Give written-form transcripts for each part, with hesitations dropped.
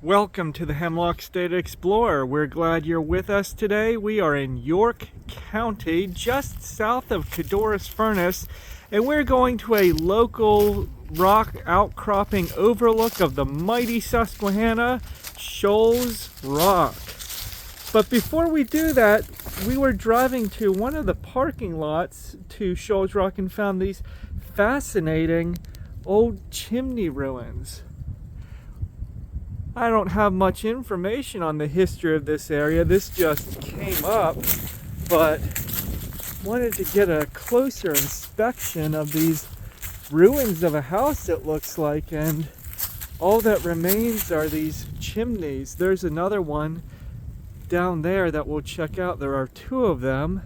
Welcome to the Hemlock State Explorer. We're glad you're with us today. We are in York County, just south of Codorus Furnace, and we're going to a local rock outcropping overlook of the mighty Susquehanna, Scholes Rock. But before we do that, we were driving to one of the parking lots to Scholes Rock and found these fascinating old chimney ruins. I don't have much information on the history of this area. This just came up, but wanted to get a closer inspection of these ruins of a house, it looks like, and all that remains are these chimneys. There's another one down there that we'll check out. There are two of them.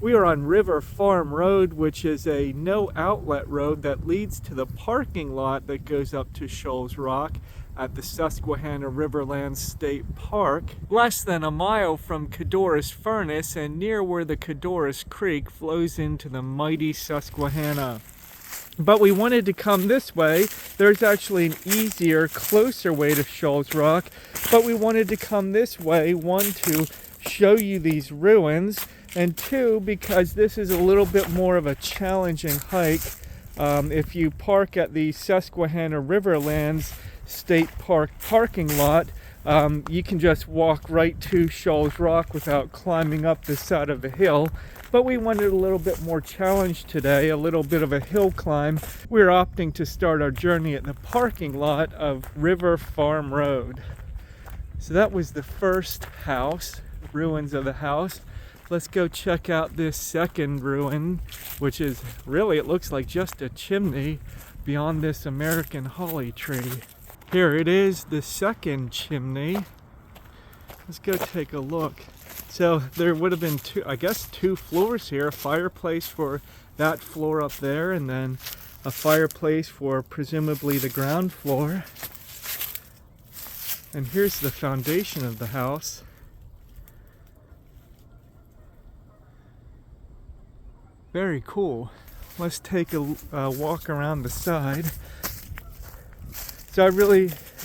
We are on River Farm Road, which is a no outlet road that leads to the parking lot that goes up to Scholes Rock at the Susquehanna Riverlands State Park, less than a mile from Codorus Furnace and near where the Codorus Creek flows into the mighty Susquehanna. But we wanted to come this way. There's actually an easier, closer way to Scholes Rock, but we wanted to come this way, one, to show you these ruins, and two, because this is a little bit more of a challenging hike. If you park at the Susquehanna Riverlands State Park parking lot, you can just walk right to Scholes Rock without climbing up the side of the hill. But we wanted a little bit more challenge today, a little bit of a hill climb. We're opting to start our journey at the parking lot of River Farm Road. So that was the first house, ruins of the house. Let's go check out this second ruin, which is really, it looks like just a chimney beyond this American holly tree. Here it is, the second chimney. Let's go take a look. So there would have been two floors here, a fireplace for that floor up there, and then a fireplace for presumably the ground floor. And here's the foundation of the house. Very cool. Let's take a walk around the side. So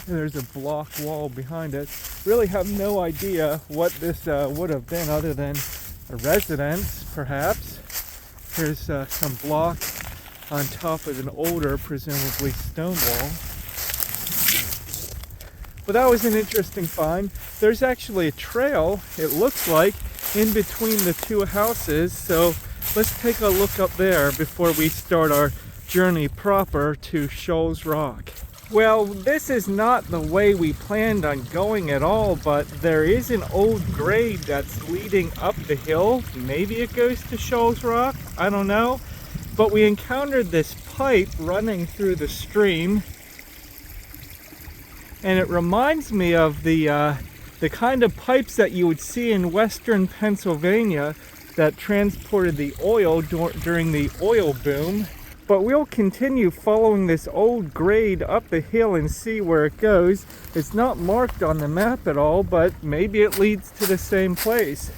there's a block wall behind it. Really have no idea what this would have been other than a residence, perhaps. Here's some block on top of an older, presumably stone wall. But that was an interesting find. There's actually a trail, it looks like, in between the two houses. So let's take a look up there before we start our journey proper to Scholes Rock. Well, this is not the way we planned on going at all, but there is an old grade that's leading up the hill. Maybe it goes to Scholes Rock, I don't know. But we encountered this pipe running through the stream, and it reminds me of the kind of pipes that you would see in western Pennsylvania that transported the oil during the oil boom. But we'll continue following this old grade up the hill and see where it goes. It's not marked on the map at all, but maybe it leads to the same place.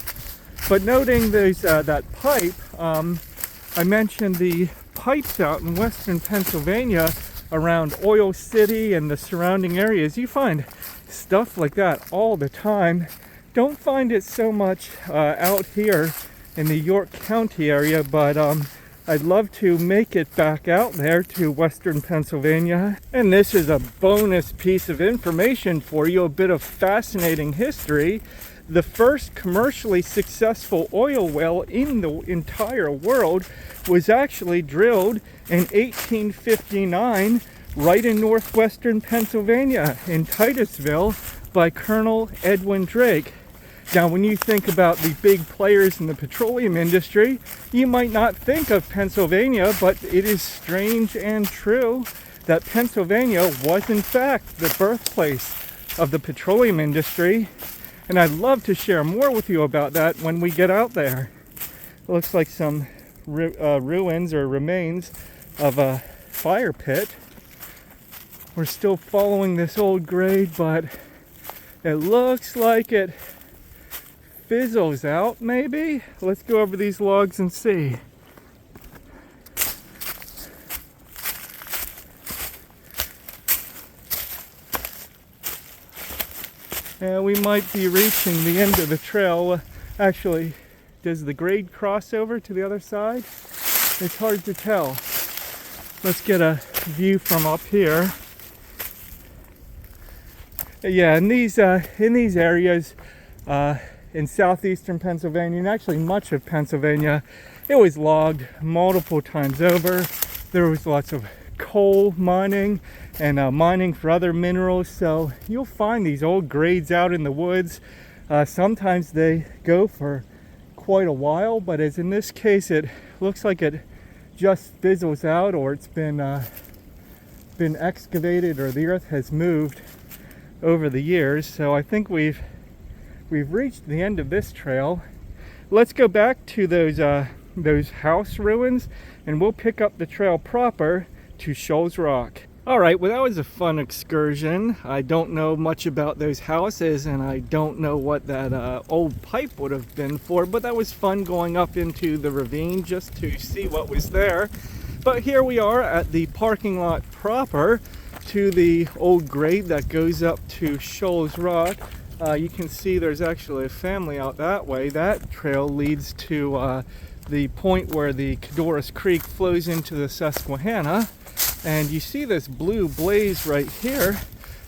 But noting there's that pipe, I mentioned the pipes out in western Pennsylvania around Oil City and the surrounding areas. You find stuff like that all the time. Don't find it so much out here in the York County area, but I'd love to make it back out there to western Pennsylvania. And this is a bonus piece of information for you, a bit of fascinating history. The first commercially successful oil well in the entire world was actually drilled in 1859 right in northwestern Pennsylvania in Titusville by Colonel Edwin Drake. Now, when you think about the big players in the petroleum industry, you might not think of Pennsylvania, but it is strange and true that Pennsylvania was in fact the birthplace of the petroleum industry. And I'd love to share more with you about that when we get out there. It looks like some ruins or remains of a fire pit. We're still following this old grade, but it looks like it fizzles out, maybe? Let's go over these logs and see. And we might be reaching the end of the trail. Actually, does the grade cross over to the other side? It's hard to tell. Let's get a view from up here. Yeah, in these areas in southeastern Pennsylvania, and actually much of Pennsylvania, it was logged multiple times over. There was lots of coal mining and mining for other minerals, so you'll find these old grades out in the woods. Sometimes they go for quite a while, but as in this case, it looks like it just fizzles out, or it's been excavated, or the earth has moved over the years. So I think we've reached the end of this trail. Let's go back to those house ruins, and we'll pick up the trail proper to Scholes Rock. All right, well, that was a fun excursion. I don't know much about those houses, and I don't know what that old pipe would have been for, but that was fun going up into the ravine just to see what was there. But here we are at the parking lot proper to the old grade that goes up to Scholes Rock. You can see there's actually a family out that way. That trail leads to the point where the Codorus Creek flows into the Susquehanna. And you see this blue blaze right here.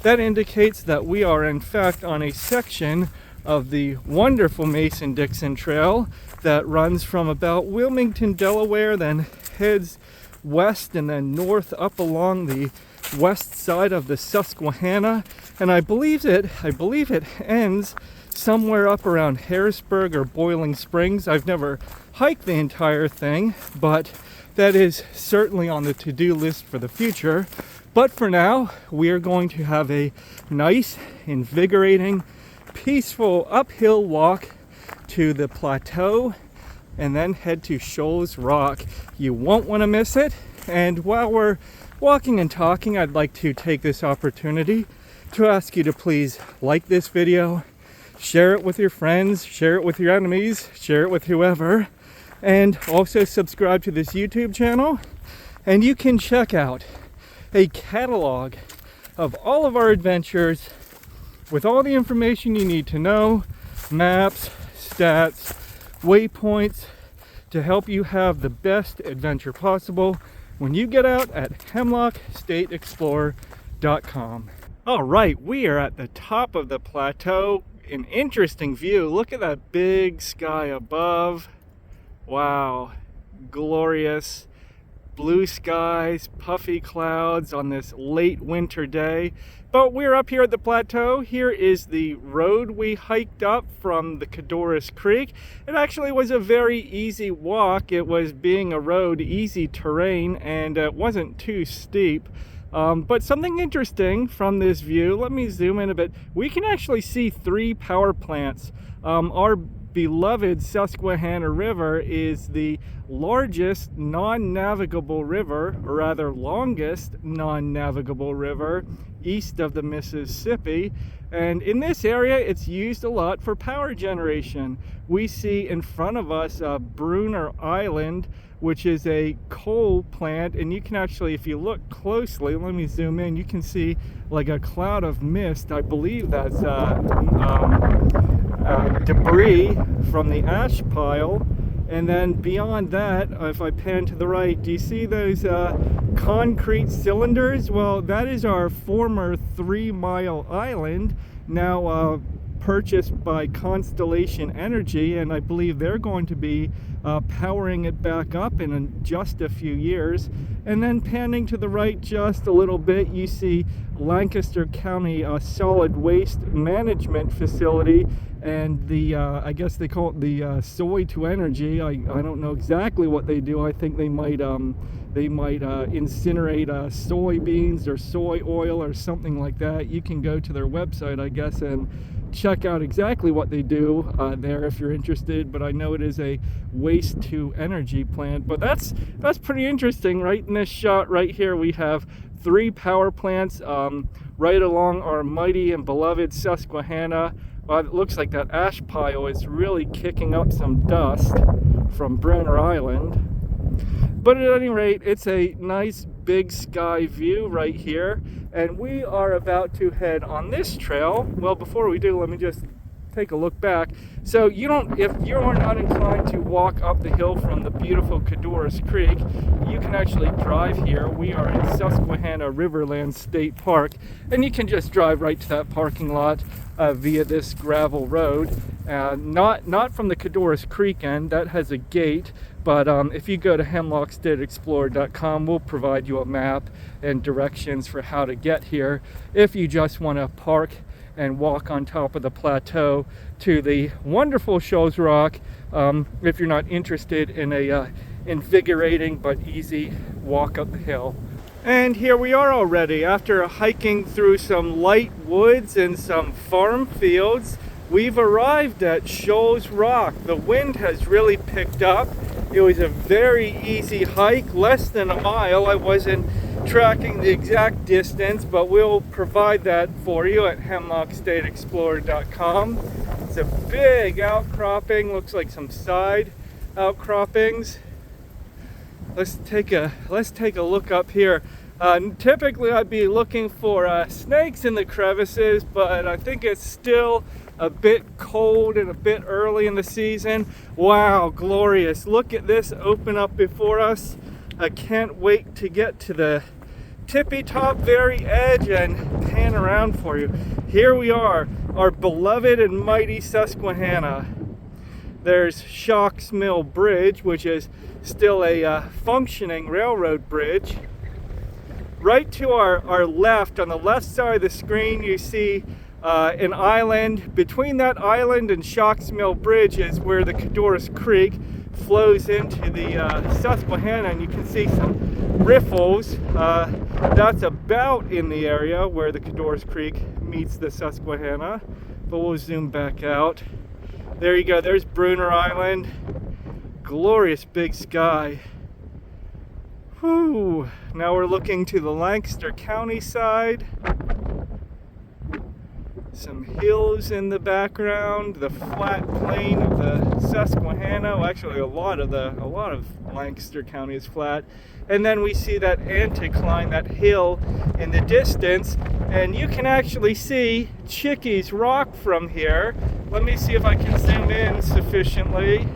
That indicates that we are in fact on a section of the wonderful Mason-Dixon Trail that runs from about Wilmington, Delaware, then heads west and then north up along the west side of the Susquehanna. And I believe it ends somewhere up around Harrisburg or Boiling Springs. I've never hiked the entire thing, but that is certainly on the to-do list for the future. But for now, we are going to have a nice, invigorating, peaceful uphill walk to the Plateau and then head to Scholes Rock. You won't want to miss it. And while we're walking and talking, I'd like to take this opportunity to ask you to please like this video, share it with your friends, share it with your enemies, share it with whoever, and also subscribe to this YouTube channel. And you can check out a catalog of all of our adventures with all the information you need to know, maps, stats, waypoints, to help you have the best adventure possible when you get out at hemlockstateexplorer.com. All right, we are at the top of the plateau. An interesting view. Look at that big sky above. Wow, glorious blue skies, puffy clouds on this late winter day. But we're up here at the plateau. Here is the road we hiked up from the Codorus Creek. It actually was a very easy walk. It was, being a road, easy terrain, and it wasn't too steep. But something interesting from this view, let me zoom in a bit. We can actually see 3 power plants. Our beloved Susquehanna River is the largest non-navigable river, or rather longest non-navigable river east of the Mississippi. And in this area, it's used a lot for power generation. We see in front of us Bruner Island, which is a coal plant, and you can actually, if you look closely, let me zoom in, you can see like a cloud of mist. I believe that's debris from the ash pile. And then beyond that, if I pan to the right, do you see those concrete cylinders? Well, that is our former 3 Mile Island, now purchased by Constellation Energy, and I believe they're going to be powering it back up in just a few years. And then panning to the right just a little bit, you see Lancaster County Solid Waste Management Facility, and the I guess they call it the soy to energy. I don't know exactly what they do. I think they might incinerate soybeans or soy oil or something like that. You can go to their website, I guess, and check out exactly what they do there if you're interested. But I know it is a waste to energy plant. But that's pretty interesting. Right in this shot right here, we have 3 power plants right along our mighty and beloved Susquehanna. It looks like that ash pile is really kicking up some dust from Bruner Island. But at any rate, it's a nice, big sky view right here, and we are about to head on this trail. Well, before we do, let me just take a look back. So if you're not inclined to walk up the hill from the beautiful Codorus Creek, you can actually drive here. We are in Susquehanna Riverlands State Park, and you can just drive right to that parking lot via this gravel road. Not from the Codorus Creek end, that has a gate, but if you go to hemlockstateexplorer.com, we'll provide you a map and directions for how to get here if you just want to park and walk on top of the plateau to the wonderful Scholes Rock, if you're not interested in a invigorating but easy walk up the hill. And here we are already. After hiking through some light woods and some farm fields, we've arrived at Scholes Rock. The wind has really picked up. It was a very easy hike, less than a mile. I wasn't tracking the exact distance, but we'll provide that for you at hemlockstateexplorer.com. It's a big outcropping, looks like some side outcroppings. Let's take a look up here. Typically I'd be looking for snakes in the crevices, but I think it's still a bit cold and a bit early in the season. Wow, glorious. Look at this open up before us. I can't wait to get to the tippy top very edge and pan around for you. Here we are, our beloved and mighty Susquehanna. There's Scholes Mill Bridge, which is still a functioning railroad bridge. Right to our left, on the left side of the screen, you see an island. Between that island and Scholes Mill Bridge is where the Codorus Creek flows into the Susquehanna, and you can see some riffles. That's about in the area where the Codorus Creek meets the Susquehanna, but we'll zoom back out. There you go, there's Bruner Island. Glorious big sky. Whew. Now we're looking to the Lancaster County side. Some hills in the background, the flat plain of the Susquehanna. Well, actually, a lot of Lancaster County is flat. And then we see that anticline, that hill in the distance, and you can actually see Chickies Rock from here. Let me see if I can zoom in sufficiently.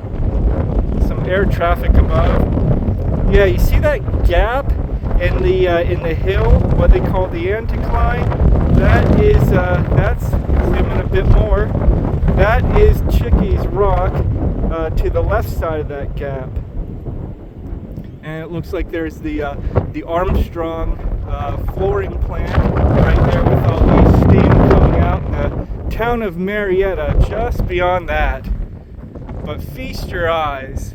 Some air traffic above. Yeah, you see that gap in the hill, what they call the anticline? That is, that's, zoom in a bit more, that is Chickies Rock to the left side of that gap. And it looks like there's the Armstrong flooring plant right there with all the steam coming out, and the town of Marietta just beyond that. But feast your eyes.